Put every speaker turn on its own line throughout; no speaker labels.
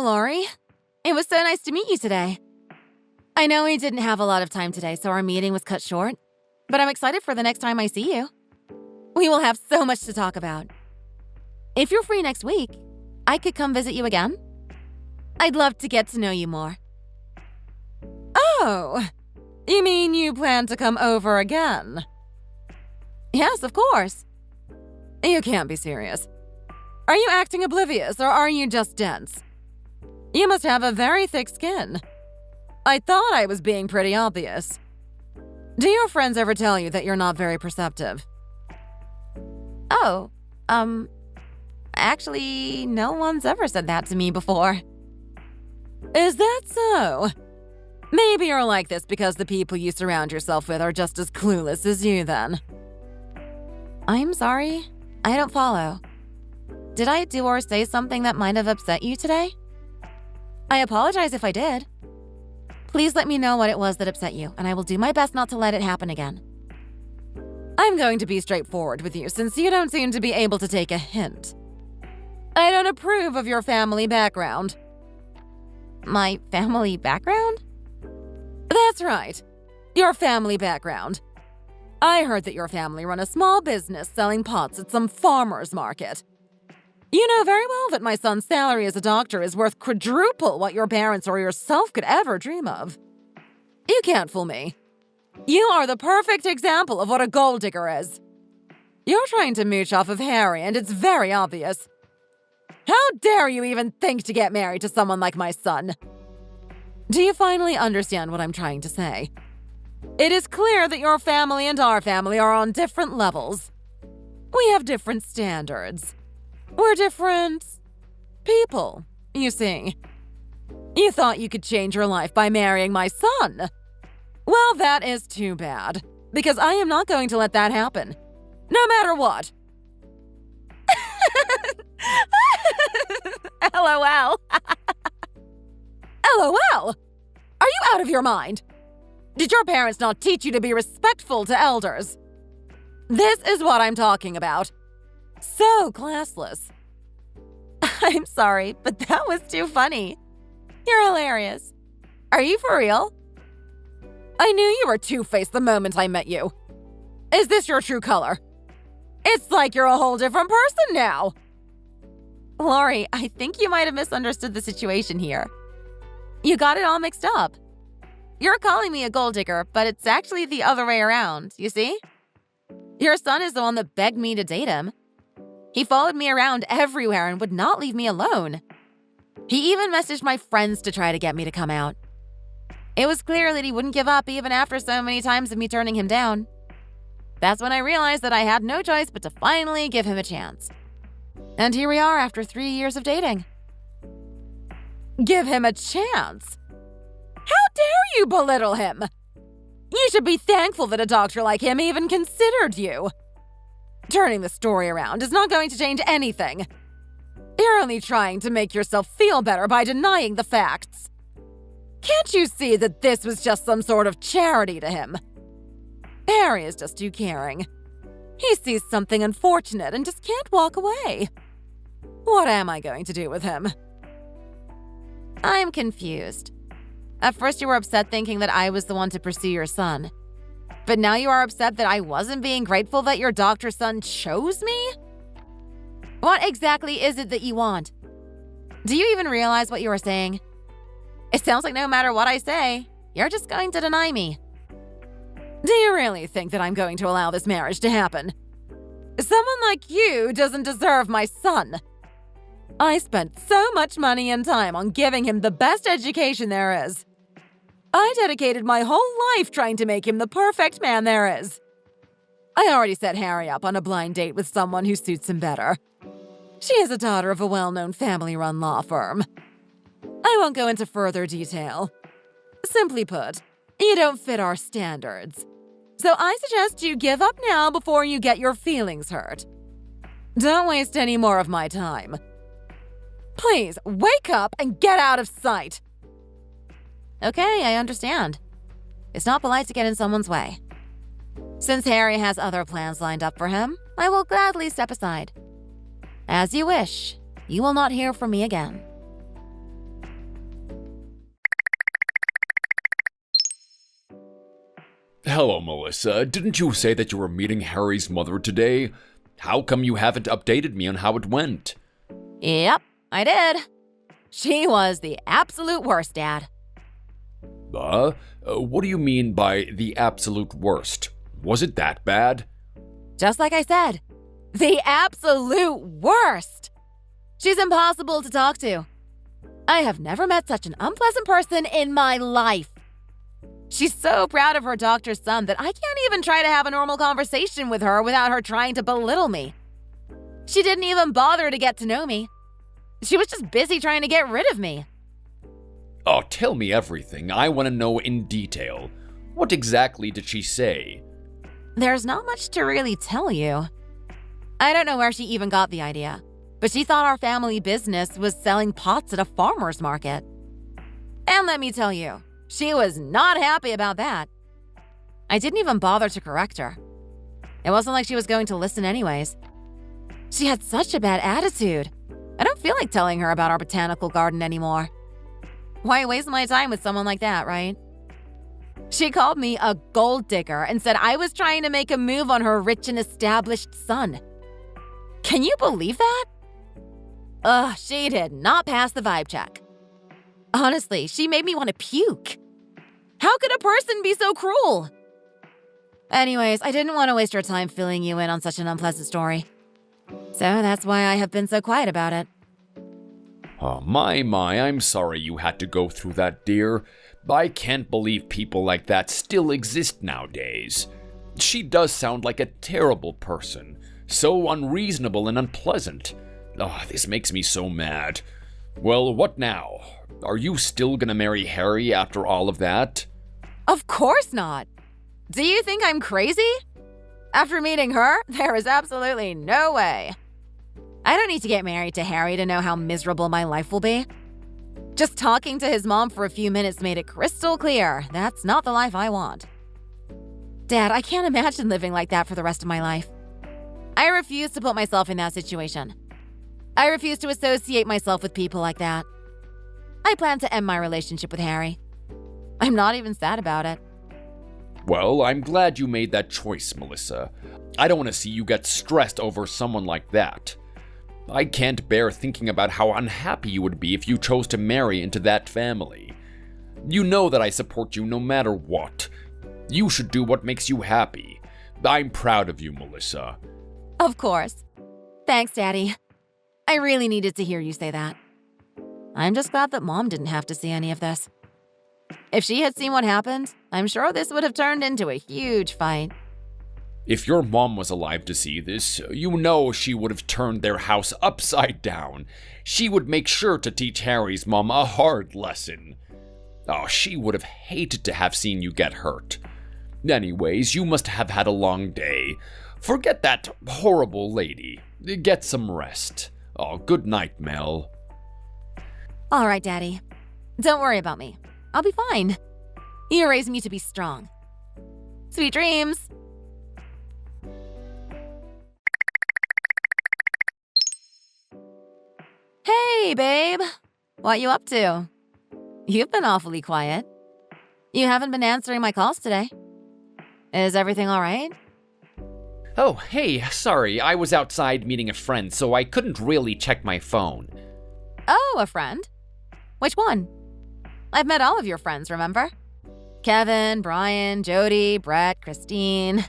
Lori. It was so nice to meet you today. I know we didn't have a lot of time today, so our meeting was cut short, but I'm excited for the next time I see you. We will have so much to talk about. If you're free next week, I could come visit you again. I'd love to get to know you more. Oh, you mean you plan to come over again? Yes, of course. You can't be serious. Are you acting oblivious, or are you just dense? You must have a very thick skin. I thought I was being pretty obvious. Do your friends ever tell you that you're not very perceptive? Oh, actually, no one's ever said that to me before. Is that so? Maybe you're like this because the people you surround yourself with are just as clueless as you then. I'm sorry, I don't follow. Did I do or say something that might have upset you today? I apologize if I did. Please let me know what it was that upset you, and I will do my best not to let it happen again. I'm going to be straightforward with you since you don't seem to be able to take a hint. I don't approve of your family background. My family background? That's right. Your family background. I heard that your family run a small business selling pots at some farmer's market. You know very well that my son's salary as a doctor is worth quadruple what your parents or yourself could ever dream of. You can't fool me. You are the perfect example of what a gold digger is. You're trying to mooch off of Harry, and it's very obvious. How dare you even think to get married to someone like my son? Do you finally understand what I'm trying to say? It is clear that your family and our family are on different levels. We have different standards. We're different people, you see. You thought you could change your life by marrying my son. Well, that is too bad, because I am not going to let that happen, no matter what. LOL. LOL? Are you out of your mind? Did your parents not teach you to be respectful to elders? This is what I'm talking about. So classless. I'm sorry, but that was too funny. You're hilarious. Are you for real? I knew you were two-faced the moment I met you. Is this your true color? It's like you're a whole different person now. Lori, I think you might have misunderstood the situation here. You got it all mixed up. You're calling me a gold digger, but it's actually the other way around, you see? Your son is the one that begged me to date him. He followed me around everywhere and would not leave me alone. He even messaged my friends to try to get me to come out. It was clear that he wouldn't give up even after so many times of me turning him down. That's when I realized that I had no choice but to finally give him a chance. And here we are after 3 years of dating. Give him a chance? How dare you belittle him? You should be thankful that a doctor like him even considered you. Turning the story around is not going to change anything. You're only trying to make yourself feel better by denying the facts. Can't you see that this was just some sort of charity to him? Harry is just too caring. He sees something unfortunate and just can't walk away. What am I going to do with him? I'm confused. At first you were upset thinking that I was the one to pursue your son. But now you are upset that I wasn't being grateful that your doctor son chose me? What exactly is it that you want? Do you even realize what you are saying? It sounds like no matter what I say, you're just going to deny me. Do you really think that I'm going to allow this marriage to happen? Someone like you doesn't deserve my son. I spent so much money and time on giving him the best education there is. I dedicated my whole life trying to make him the perfect man there is. I already set Harry up on a blind date with someone who suits him better. She is a daughter of a well-known family-run law firm. I won't go into further detail. Simply put, you don't fit our standards. So I suggest you give up now before you get your feelings hurt. Don't waste any more of my time. Please, wake up and get out of sight. Okay, I understand. It's not polite to get in someone's way. Since Harry has other plans lined up for him, I will gladly step aside. As you wish, you will not hear from me again.
Hello, Melissa. Didn't you say that you were meeting Harry's mother today? How come you haven't updated me on how it went?
Yep, I did. She was the absolute worst, Dad.
What do you mean by the absolute worst? Was it that bad?
Just like I said, the absolute worst. She's impossible to talk to. I have never met such an unpleasant person in my life. She's so proud of her doctor's son that I can't even try to have a normal conversation with her without her trying to belittle me. She didn't even bother to get to know me. She was just busy trying to get rid of me.
Oh, tell me everything. I want to know in detail. What exactly did she say?
There's not much to really tell you. I don't know where she even got the idea, but she thought our family business was selling pots at a farmer's market. And let me tell you, she was not happy about that. I didn't even bother to correct her. It wasn't like she was going to listen anyways. She had such a bad attitude. I don't feel like telling her about our botanical garden anymore. Why waste my time with someone like that, right? She called me a gold digger and said I was trying to make a move on her rich and established son. Can you believe that? Ugh, she did not pass the vibe check. Honestly, she made me want to puke. How could a person be so cruel? Anyways, I didn't want to waste your time filling you in on such an unpleasant story. So that's why I have been so quiet about it.
Oh, my, I'm sorry you had to go through that, dear. I can't believe people like that still exist nowadays. She does sound like a terrible person. So unreasonable and unpleasant. Oh, this makes me so mad. Well, what now? Are you still gonna marry Harry after all of that?
Of course not. Do you think I'm crazy? After meeting her, there is absolutely no way. I don't need to get married to Harry to know how miserable my life will be. Just talking to his mom for a few minutes made it crystal clear that's not the life I want. Dad, I can't imagine living like that for the rest of my life. I refuse to put myself in that situation. I refuse to associate myself with people like that. I plan to end my relationship with Harry. I'm not even sad about it.
Well, I'm glad you made that choice, Melissa. I don't want to see you get stressed over someone like that. I can't bear thinking about how unhappy you would be if you chose to marry into that family. You know that I support you no matter what. You should do what makes you happy. I'm proud of you, Melissa.
Of course. Thanks, Daddy. I really needed to hear you say that. I'm just glad that Mom didn't have to see any of this. If she had seen what happened, I'm sure this would have turned into a huge fight.
If your mom was alive to see this, you know she would have turned their house upside down. She would make sure to teach Harry's mom a hard lesson. Oh, she would have hated to have seen you get hurt. Anyways, you must have had a long day. Forget that horrible lady. Get some rest. Oh, good night, Mel.
All right, Daddy. Don't worry about me. I'll be fine. You raised me to be strong. Sweet dreams. Hey, babe. What you up to? You've been awfully quiet. You haven't been answering my calls today. Is everything all right?
Oh, hey, sorry, I was outside meeting a friend, so I couldn't really check my phone.
Oh, a friend? Which one? I've met all of your friends, remember? Kevin, Brian, Jody, Brett, Christine.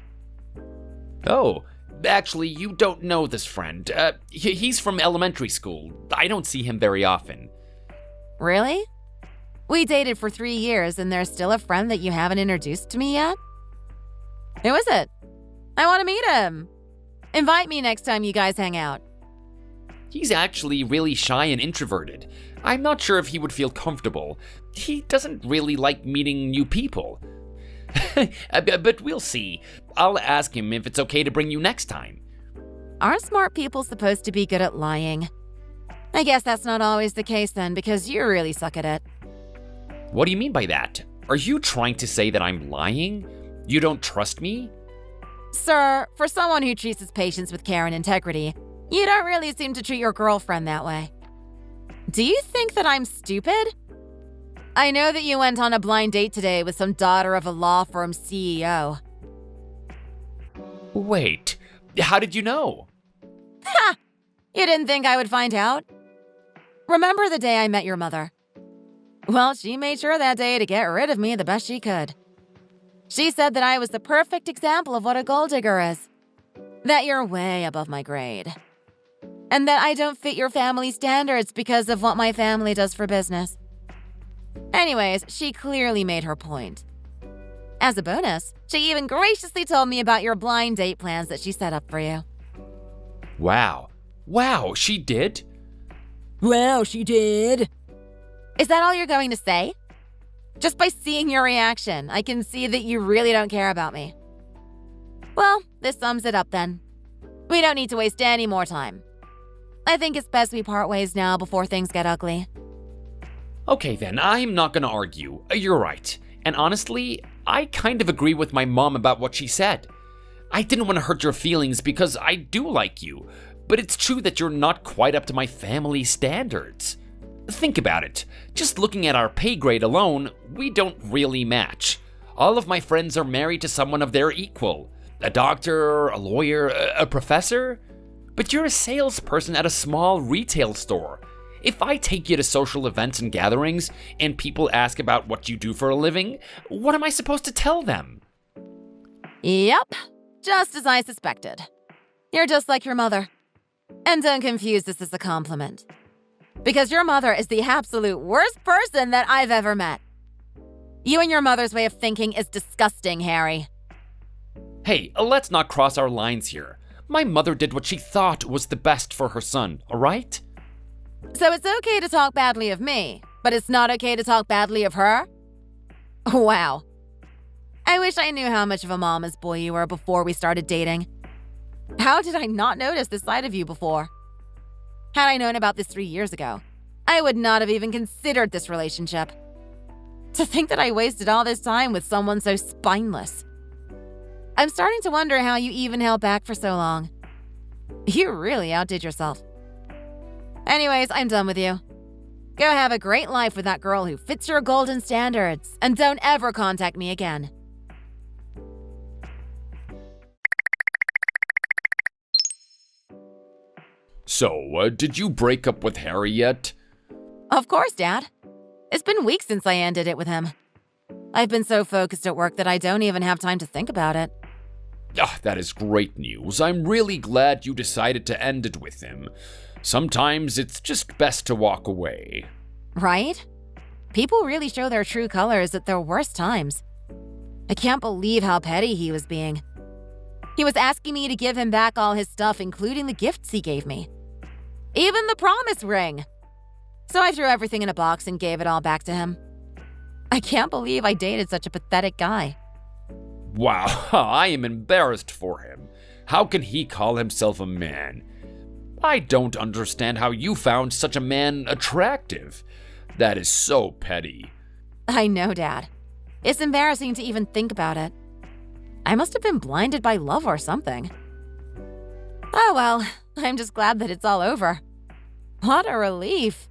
Oh, actually, you don't know this friend. He's from elementary school. I don't see him very often.
Really? We dated for 3 years and there's still a friend that you haven't introduced to me yet? Who is it? I want to meet him. Invite me next time you guys hang out.
He's actually really shy and introverted. I'm not sure if he would feel comfortable. He doesn't really like meeting new people. But we'll see. I'll ask him if it's okay to bring you next time.
Aren't smart people supposed to be good at lying? I guess that's not always the case then, because you really suck at it.
What do you mean by that? Are you trying to say that I'm lying? You don't trust me?
Sir, for someone who treats his patients with care and integrity, you don't really seem to treat your girlfriend that way. Do you think that I'm stupid? I know that you went on a blind date today with some daughter of a law firm CEO.
Wait, how did you know?
Ha! You didn't think I would find out? Remember the day I met your mother? Well, she made sure that day to get rid of me the best she could. She said that I was the perfect example of what a gold digger is. That you're way above my grade. And that I don't fit your family standards because of what my family does for business. Anyways, she clearly made her point. As a bonus, she even graciously told me about your blind date plans that she set up for you.
Wow, she did?
Wow, she did. Is that all you're going to say? Just by seeing your reaction, I can see that you really don't care about me. Well, this sums it up then. We don't need to waste any more time. I think it's best we part ways now before things get ugly.
Okay then, I'm not gonna argue. You're right. And honestly, I kind of agree with my mom about what she said. I didn't want to hurt your feelings because I do like you, but it's true that you're not quite up to my family standards. Think about it. Just looking at our pay grade alone, we don't really match. All of my friends are married to someone of their equal. A doctor, a lawyer, a professor. But you're a salesperson at a small retail store. If I take you to social events and gatherings, and people ask about what you do for a living, what am I supposed to tell them?
Yep, just as I suspected. You're just like your mother. And don't confuse this as a compliment. Because your mother is the absolute worst person that I've ever met. You and your mother's way of thinking is disgusting, Harry.
Hey, let's not cross our lines here. My mother did what she thought was the best for her son, alright?
So it's okay to talk badly of me, but it's not okay to talk badly of her? Wow. I wish I knew how much of a mama's boy you were before we started dating. How did I not notice this side of you before? Had I known about this 3 years ago, I would not have even considered this relationship. To think that I wasted all this time with someone so spineless. I'm starting to wonder how you even held back for so long. You really outdid yourself. Anyways, I'm done with you. Go have a great life with that girl who fits your golden standards, and don't ever contact me again.
So, did you break up with Harry yet?
Of course, Dad. It's been weeks since I ended it with him. I've been so focused at work that I don't even have time to think about it.
That is great news. I'm really glad you decided to end it with him. Sometimes it's just best to walk away.
Right? People really show their true colors at their worst times. I can't believe how petty he was being. He was asking me to give him back all his stuff, including the gifts he gave me. Even the promise ring. So I threw everything in a box and gave it all back to him. I can't believe I dated such a pathetic guy.
Wow, I am embarrassed for him. How can he call himself a man? I don't understand how you found such a man attractive. That is so petty.
I know, Dad. It's embarrassing to even think about it. I must have been blinded by love or something. Oh well, I'm just glad that it's all over. What a relief.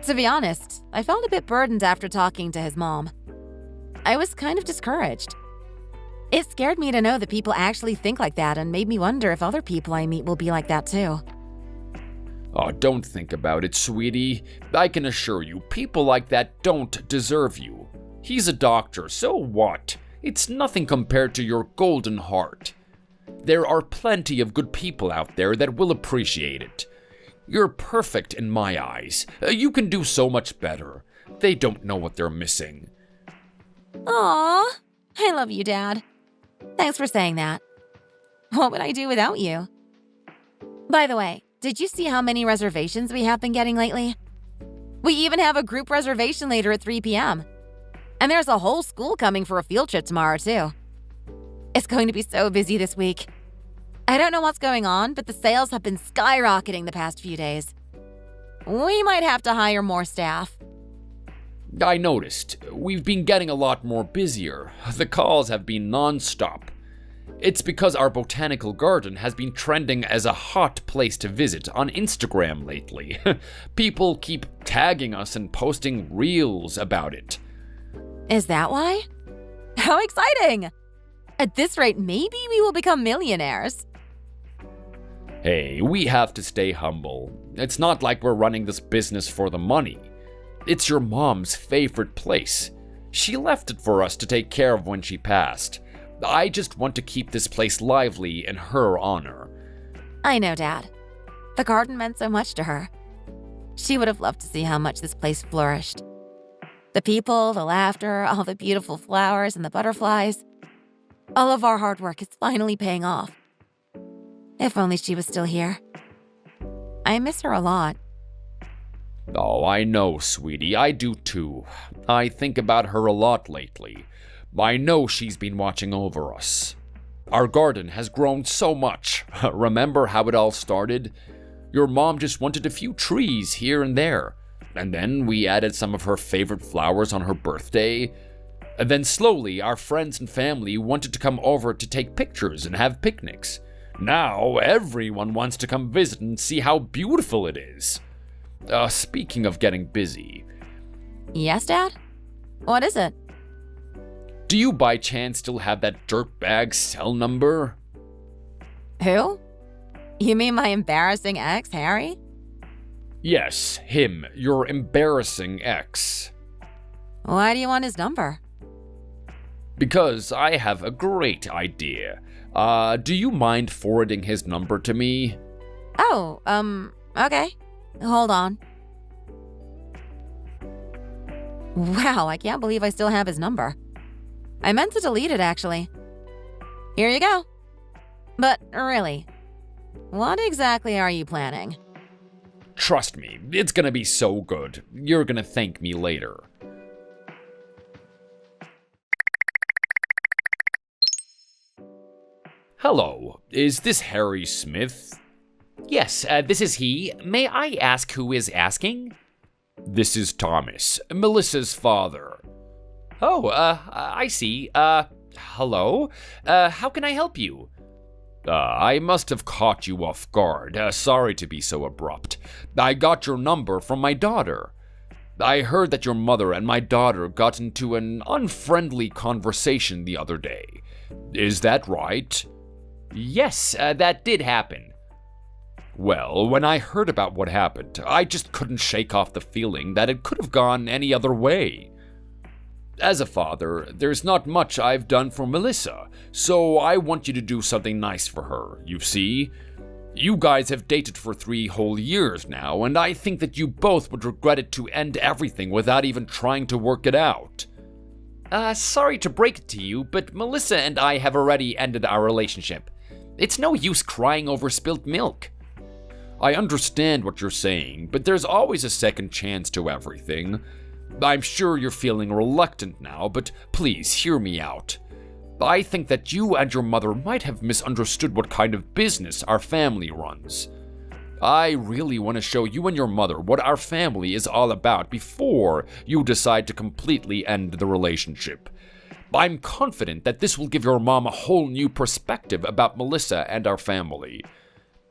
To be honest, I felt a bit burdened after talking to his mom. I was kind of discouraged. It scared me to know that people actually think like that and made me wonder if other people I meet will be like that too.
Oh, don't think about it, sweetie. I can assure you, people like that don't deserve you. He's a doctor, so what? It's nothing compared to your golden heart. There are plenty of good people out there that will appreciate it. You're perfect in my eyes. You can do so much better. They don't know what they're missing.
Aw, I love you, Dad. Thanks for saying that. What would I do without you? By the way, did you see how many reservations we have been getting lately? We even have a group reservation later at 3 p.m. And there's a whole school coming for a field trip tomorrow, too. It's going to be so busy this week. I don't know what's going on, but the sales have been skyrocketing the past few days. We might have to hire more staff.
I noticed. We've been getting a lot more busier. The calls have been non-stop. It's because our botanical garden has been trending as a hot place to visit on Instagram lately. People keep tagging us and posting reels about it.
Is that why? How exciting! At this rate, maybe we will become millionaires.
Hey, we have to stay humble. It's not like we're running this business for the money. It's your mom's favorite place. She left it for us to take care of when she passed. I just want to keep this place lively in her honor.
I know, Dad. The garden meant so much to her. She would have loved to see how much this place flourished. The people, the laughter, all the beautiful flowers and the butterflies. All of our hard work is finally paying off. If only she was still here. I miss her a lot.
Oh, I know, sweetie. I do too. I think about her a lot lately. I know she's been watching over us. Our garden has grown so much. Remember how it all started? Your mom just wanted a few trees here and there. And then we added some of her favorite flowers on her birthday. And then slowly, our friends and family wanted to come over to take pictures and have picnics. Now, everyone wants to come visit and see how beautiful it is. Speaking of getting busy.
Yes, Dad? What is it?
Do you by chance still have that dirtbag cell number?
Who? You mean my embarrassing ex, Harry?
Yes, him, your embarrassing ex.
Why do you want his number?
Because I have a great idea. Do you mind forwarding his number to me?
Oh, okay. Hold on. Wow, I can't believe I still have his number. I meant to delete it, actually. Here you go. But really, what exactly are you planning?
Trust me, it's gonna be so good. You're gonna thank me later. Hello, is this Harry Smith?
Yes, this is he. May I ask who is asking?
This is Thomas, Melissa's father.
Oh, I see. Hello? How can I help you?
I must have caught you off guard. Sorry to be so abrupt. I got your number from my daughter. I heard that your mother and my daughter got into an unfriendly conversation the other day. Is that right?
Yes, that did happen.
Well, when I heard about what happened, I just couldn't shake off the feeling that it could have gone any other way. As a father, there's not much I've done for Melissa, so I want you to do something nice for her, you see? You guys have dated for 3 whole years now, and I think that you both would regret it to end everything without even trying to work it out.
Sorry to break it to you, but Melissa and I have already ended our relationship. It's no use crying over spilt milk.
I understand what you're saying, but there's always a second chance to everything. I'm sure you're feeling reluctant now, but please hear me out. I think that you and your mother might have misunderstood what kind of business our family runs. I really want to show you and your mother what our family is all about before you decide to completely end the relationship. I'm confident that this will give your mom a whole new perspective about Melissa and our family.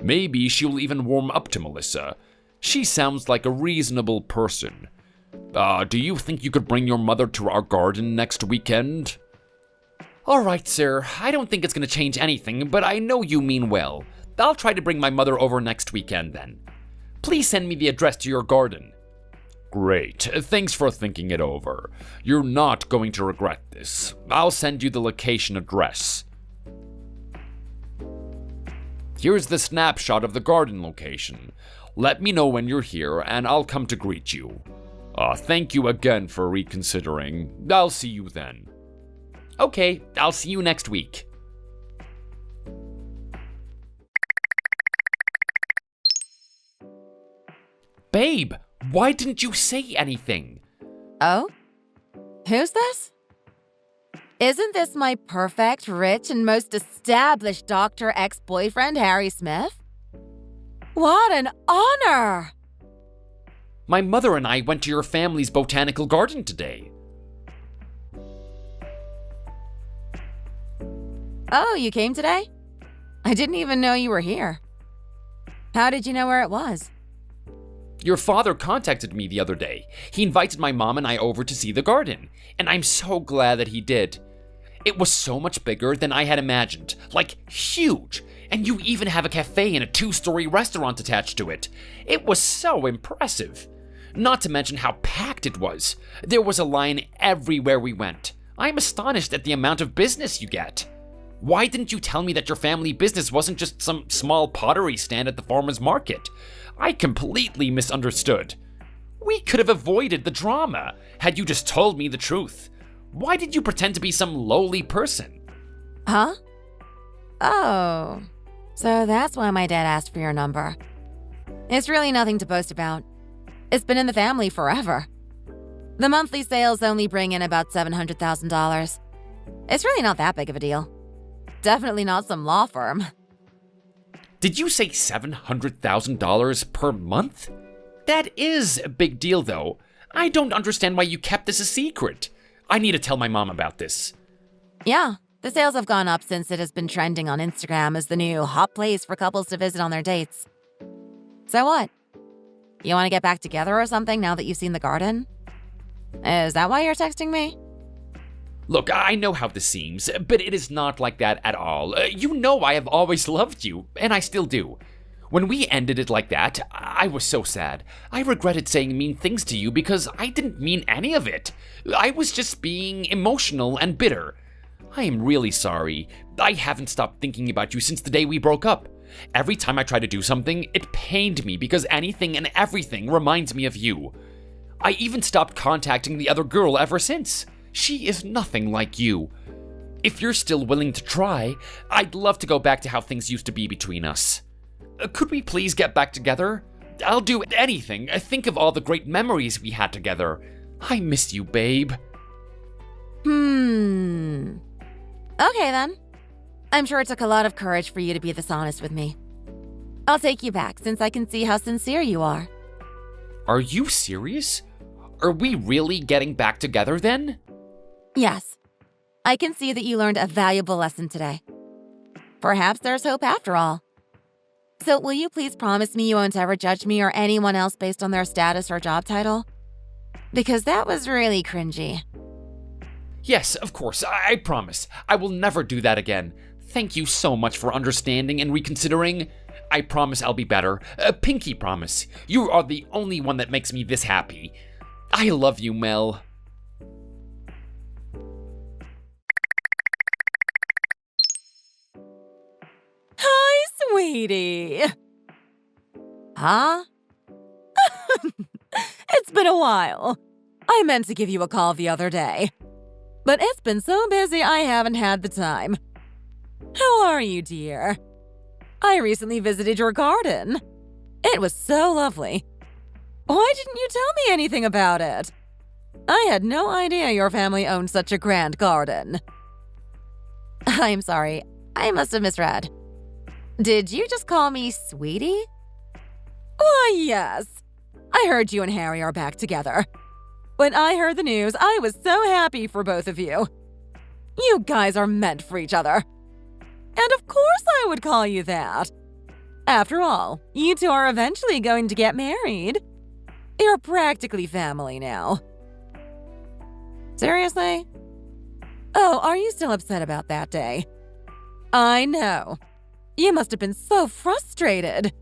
Maybe she'll even warm up to Melissa. She sounds like a reasonable person. Do you think you could bring your mother to our garden next weekend?
All right, sir. I don't think it's going to change anything, but I know you mean well. I'll try to bring my mother over next weekend then. Please send me the address to your garden.
Great. Thanks for thinking it over. You're not going to regret this. I'll send you the location address. Here's the snapshot of the garden location. Let me know when you're here and I'll come to greet you. Thank you again for reconsidering. I'll see you then.
Okay, I'll see you next week. Babe, why didn't you say anything?
Oh? Who's this? Isn't this my perfect, rich, and most established doctor ex-boyfriend, Harry Smith? What an honor!
My mother and I went to your family's botanical garden today.
Oh, you came today? I didn't even know you were here. How did you know where it was?
Your father contacted me the other day. He invited my mom and I over to see the garden, and I'm so glad that he did. It was so much bigger than I had imagined, like huge, and you even have a cafe and a 2-story restaurant attached to it. It was so impressive. Not to mention how packed it was. There was a line everywhere we went. I'm astonished at the amount of business you get. Why didn't you tell me that your family business wasn't just some small pottery stand at the farmer's market? I completely misunderstood. We could have avoided the drama had you just told me the truth. Why did you pretend to be some lowly person?
Huh? Oh, so that's why my dad asked for your number. It's really nothing to boast about. It's been in the family forever. The monthly sales only bring in about $700,000. It's really not that big of a deal. Definitely not some law firm.
Did you say $700,000 per month? That is a big deal, though. I don't understand why you kept this a secret. I need to tell my mom about this.
Yeah, the sales have gone up since it has been trending on Instagram as the new hot place for couples to visit on their dates. So what? You want to get back together or something now that you've seen the garden? Is that why you're texting me?
Look, I know how this seems, but it is not like that at all. You know I have always loved you, and I still do. When we ended it like that, I was so sad. I regretted saying mean things to you because I didn't mean any of it. I was just being emotional and bitter. I am really sorry. I haven't stopped thinking about you since the day we broke up. Every time I try to do something, it pained me because anything and everything reminds me of you. I even stopped contacting the other girl ever since. She is nothing like you. If you're still willing to try, I'd love to go back to how things used to be between us. Could we please get back together? I'll do anything. Think of all the great memories we had together. I miss you, babe.
Okay then. I'm sure it took a lot of courage for you to be this honest with me. I'll take you back since I can see how sincere you are.
Are you serious? Are we really getting back together then?
Yes. I can see that you learned a valuable lesson today. Perhaps there's hope after all. So will you please promise me you won't ever judge me or anyone else based on their status or job title? Because that was really cringy.
Yes, of course, I promise. I will never do that again. Thank you so much for understanding and reconsidering. I promise I'll be better. A pinky promise. You are the only one that makes me this happy. I love you, Mel.
Hi, sweetie. Huh? It's been a while. I meant to give you a call the other day. But it's been so busy I haven't had the time. How are you, dear? I recently visited your garden. It was so lovely. Why didn't you tell me anything about it? I had no idea your family owned such a grand garden. I'm sorry, I must have misread. Did you just call me sweetie? Why, yes. I heard you and Harry are back together. When I heard the news, I was so happy for both of you. You guys are meant for each other. And of course I would call you that. After all, you two are eventually going to get married. You're practically family now. Seriously? Oh, are you still upset about that day? I know. You must have been so frustrated.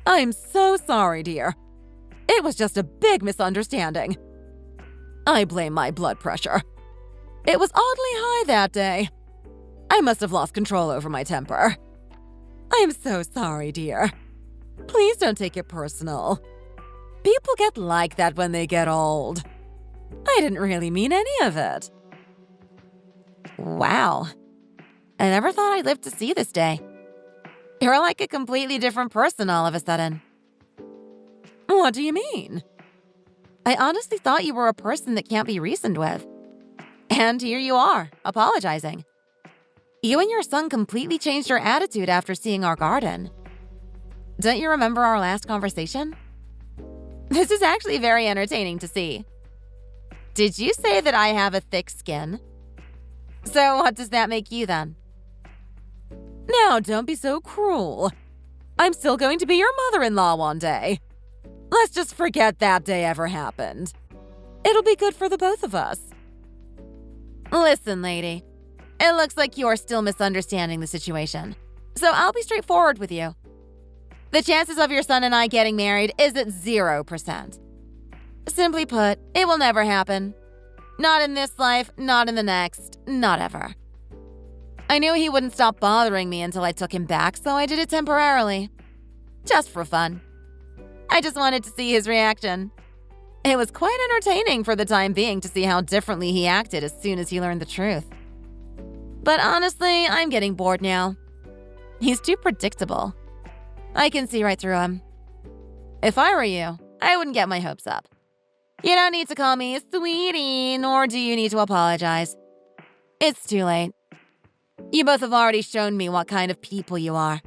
I'm so sorry, dear. It was just a big misunderstanding. I blame my blood pressure. It was oddly high that day. I must have lost control over my temper. I'm so sorry, dear. Please don't take it personal. People get like that when they get old. I didn't really mean any of it. Wow. I never thought I'd live to see this day. You're like a completely different person all of a sudden. What do you mean? I honestly thought you were a person that can't be reasoned with. And here you are, apologizing. You and your son completely changed your attitude after seeing our garden. Don't you remember our last conversation? This is actually very entertaining to see. Did you say that I have a thick skin? So what does that make you then? Now, don't be so cruel. I'm still going to be your mother-in-law one day. Let's just forget that day ever happened. It'll be good for the both of us. Listen, lady. It looks like you're still misunderstanding the situation. So I'll be straightforward with you. The chances of your son and I getting married is at 0%. Simply put, it will never happen. Not in this life, not in the next, not ever. I knew he wouldn't stop bothering me until I took him back, so I did it temporarily. Just for fun. I just wanted to see his reaction. It was quite entertaining for the time being to see how differently he acted as soon as he learned the truth. But honestly, I'm getting bored now. He's too predictable. I can see right through him. If I were you, I wouldn't get my hopes up. You don't need to call me sweetie, nor do you need to apologize. It's too late. You both have already shown me what kind of people you are.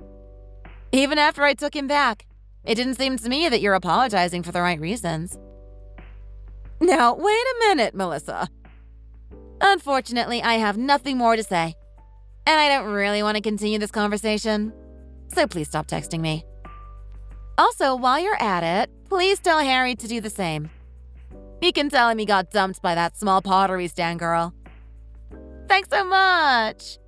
Even after I took him back, it didn't seem to me that you're apologizing for the right reasons. Now, wait a minute, Melissa. Unfortunately, I have nothing more to say. And I don't really want to continue this conversation. So please stop texting me. Also, while you're at it, please tell Harry to do the same. He can tell him he got dumped by that small pottery stand girl. Thanks so much!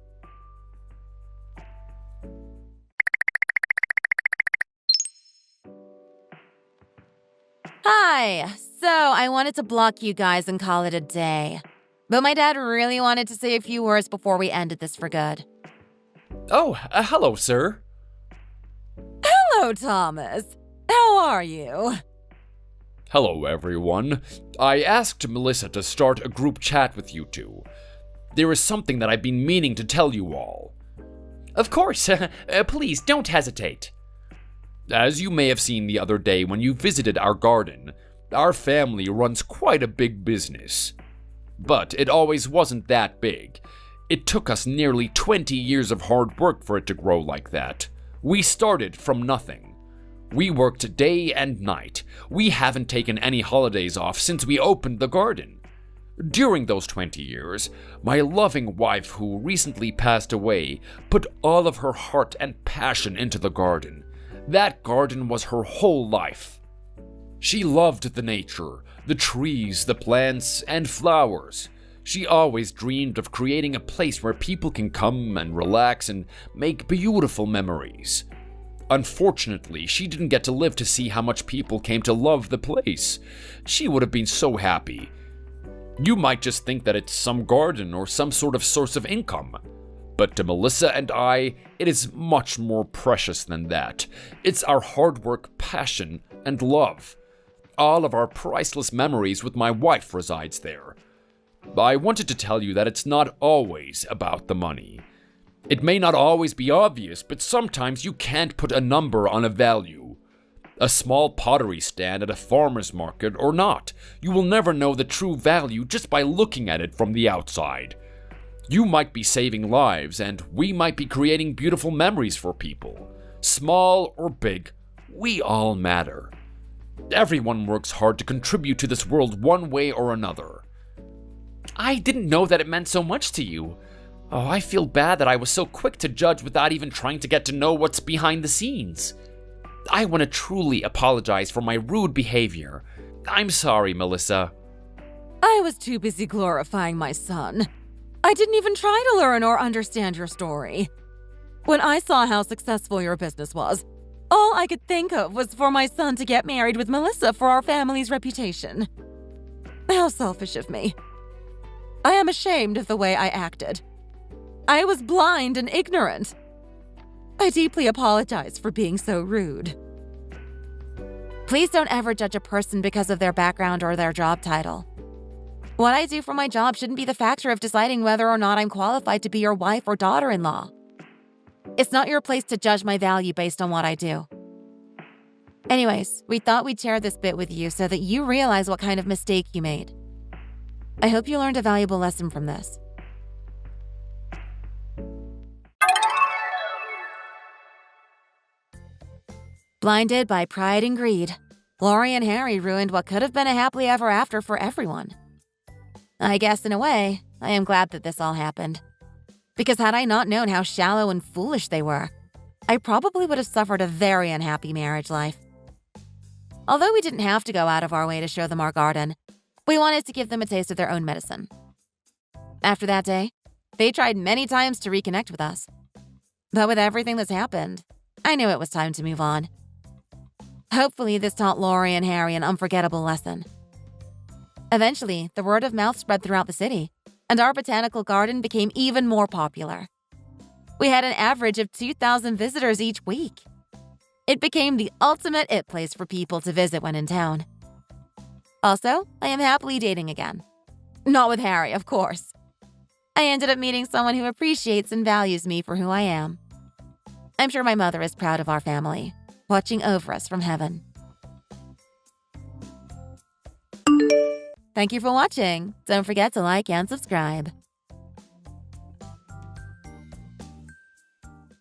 Hi! So, I wanted to block you guys and call it a day. But my dad really wanted to say a few words before we ended this for good.
Oh, hello, sir.
Hello, Thomas. How are you?
Hello, everyone. I asked Melissa to start a group chat with you two. There is something that I've been meaning to tell you all.
Of course, please don't hesitate.
As you may have seen the other day when you visited our garden, our family runs quite a big business. But it always wasn't that big. It took us nearly 20 years of hard work for it to grow like that. We started from nothing. We worked day and night. We haven't taken any holidays off since we opened the garden. During those 20 years, my loving wife, who recently passed away, put all of her heart and passion into the garden. That garden was her whole life. She loved the nature, the trees, the plants, and flowers. She always dreamed of creating a place where people can come and relax and make beautiful memories. Unfortunately, she didn't get to live to see how much people came to love the place. She would have been so happy. You might just think that it's some garden or some sort of source of income. But to Melissa and I, it is much more precious than that. It's our hard work, passion, and love. All of our priceless memories with my wife resides there. I wanted to tell you that it's not always about the money. It may not always be obvious, but sometimes you can't put a number on a value. A small pottery stand at a farmer's market or not, you will never know the true value just by looking at it from the outside. You might be saving lives, and we might be creating beautiful memories for people. Small or big, we all matter. Everyone works hard to contribute to this world one way or another.
I didn't know that it meant so much to you. Oh, I feel bad that I was so quick to judge without even trying to get to know what's behind the scenes. I want to truly apologize for my rude behavior. I'm sorry, Melissa.
I was too busy glorifying my son. I didn't even try to learn or understand your story. When I saw how successful your business was, all I could think of was for my son to get married with Melissa for our family's reputation. How selfish of me. I am ashamed of the way I acted. I was blind and ignorant. I deeply apologize for being so rude. Please don't ever judge a person because of their background or their job title. What I do for my job shouldn't be the factor of deciding whether or not I'm qualified to be your wife or daughter-in-law. It's not your place to judge my value based on what I do. Anyways, we thought we'd share this bit with you so that you realize what kind of mistake you made. I hope you learned a valuable lesson from this. Blinded by pride and greed, Lori and Harry ruined what could have been a happily ever after for everyone. I guess in a way, I am glad that this all happened. Because had I not known how shallow and foolish they were, I probably would have suffered a very unhappy marriage life. Although we didn't have to go out of our way to show them our garden, we wanted to give them a taste of their own medicine. After that day, they tried many times to reconnect with us. But with everything that's happened, I knew it was time to move on. Hopefully, this taught Lori and Harry an unforgettable lesson. Eventually, the word of mouth spread throughout the city, and our botanical garden became even more popular. We had an average of 2,000 visitors each week. It became the ultimate it place for people to visit when in town. Also, I am happily dating again. Not with Harry, of course. I ended up meeting someone who appreciates and values me for who I am. I'm sure my mother is proud of our family, watching over us from heaven. Thank you for watching. Don't forget to like and subscribe.